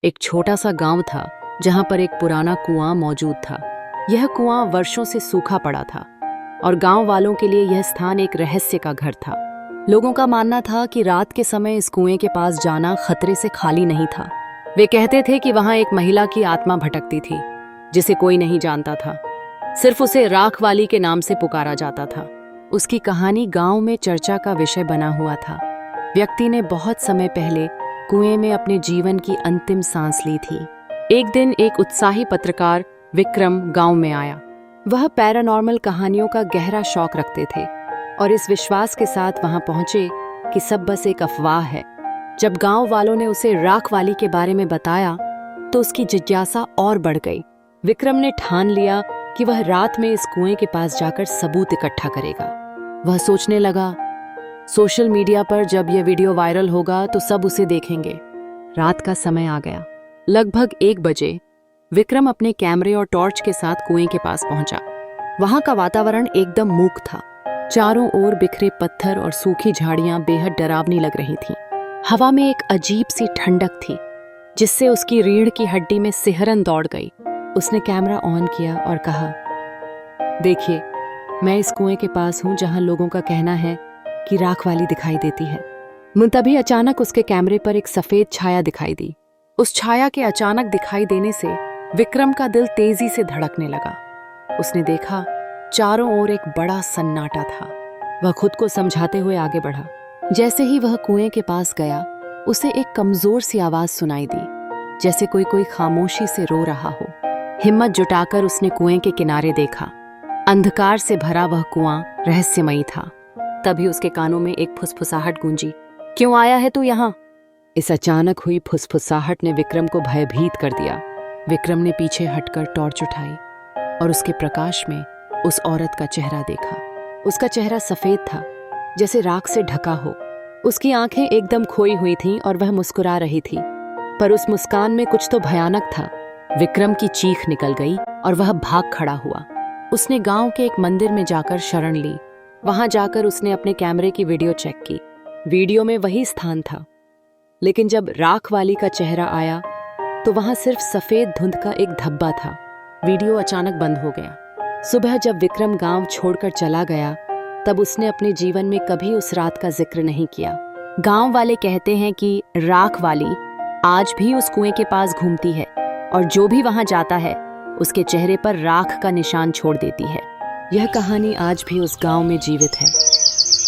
एक छोटा सा गांव था जहां पर एक पुराना कुआं मौजूद था। यह कुआं वर्षों से सूखा पड़ा था और गांव वालों के लिए यह स्थान एक रहस्य का घर था। लोगों का मानना था कि रात के समय इस कुएं के पास जाना खतरे से खाली नहीं था। वे कहते थे कि वहां एक महिला की आत्मा भटकती थी जिसे कोई नहीं जानता था, सिर्फ उसे राख वाली के नाम से पुकारा जाता था। उसकी कहानी गांव में चर्चा का विषय बना हुआ था। व्यक्ति ने बहुत समय पहले कुएं में अपने जीवन की अंतिम सांस ली थी। एक दिन एक उत्साही पत्रकार विक्रम गांव में आया। वह पैरानॉर्मल कहानियों का गहरा शौक रखते थे और इस विश्वास के साथ वहां पहुंचे कि सब बस एक अफवाह है। जब गांव वालों ने उसे राख वाली के बारे में बताया तो उसकी जिज्ञासा और बढ़ गई। विक्रम ने ठान लिया कि वह रात में इस कुएं के पास जाकर सबूत इकट्ठा करेगा। वह सोचने लगा, सोशल मीडिया पर जब यह वीडियो वायरल होगा तो सब उसे देखेंगे। रात का समय आ गया। लगभग 1 बजे विक्रम अपने कैमरे और टॉर्च के साथ कुएं के पास पहुंचा। वहां का वातावरण एकदम मूक था। चारों ओर बिखरे पत्थर और सूखी झाड़ियां बेहद डरावनी लग रही थीं। हवा में एक अजीब सी ठंडक थी जिससे उसकी रीढ़ की हड्डी में सिहरन दौड़ गई। उसने कैमरा ऑन किया और कहा, देखिए, मैं इस कुएं के पास हूं जहां लोगों का कहना है कि राख वाली दिखाई देती है। तभी अचानक उसके कैमरे पर एक सफेद छाया दिखाई दी। उस छाया के अचानक दिखाई देने से विक्रम का दिल तेजी से धड़कने लगा। उसने देखा चारों ओर एक बड़ा सन्नाटा था। वह खुद को समझाते हुए आगे बढ़ा। जैसे ही वह कुएं के पास गया, उसे एक कमजोर सी आवाज सुनाई दी, जैसे कोई खामोशी से रो रहा हो। हिम्मत जुटाकर उसने कुएं के किनारे देखा। अंधकार से भरा वह कुआं रहस्यमयी था। तभी उसके कानों में एक फुसफुसाहट गूंजी, क्यों आया है तू यहाँ? इस अचानक हुई फुसफुसाहट ने विक्रम को भयभीत कर दिया। विक्रम ने पीछे हटकर टॉर्च उठाई और उसके प्रकाश में उस औरत का चेहरा देखा। उसका चेहरा सफेद था, जैसे राख से ढका हो। उसकी आंखें एकदम खोई हुई थीं और वह मुस्कुरा रही थी, पर उस मुस्कान में कुछ तो भयानक था। विक्रम की चीख निकल गई और वह भाग खड़ा हुआ। उसने गांव के एक मंदिर में जाकर शरण ली। वहां जाकर उसने अपने कैमरे की वीडियो चेक की। वीडियो में वही स्थान था, लेकिन जब राख वाली का चेहरा आया तो वहां सिर्फ सफेद धुंध का एक धब्बा था। वीडियो अचानक बंद हो गया। सुबह जब विक्रम गांव छोड़कर चला गया, तब उसने अपने जीवन में कभी उस रात का जिक्र नहीं किया। गांव वाले कहते हैं कि राख वाली आज भी उस कुएं के पास घूमती है और जो भी वहां जाता है उसके चेहरे पर राख का निशान छोड़ देती है। यह कहानी आज भी उस गांव में जीवित है,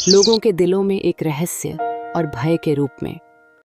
लोगों के दिलों में एक रहस्य और भय के रूप में।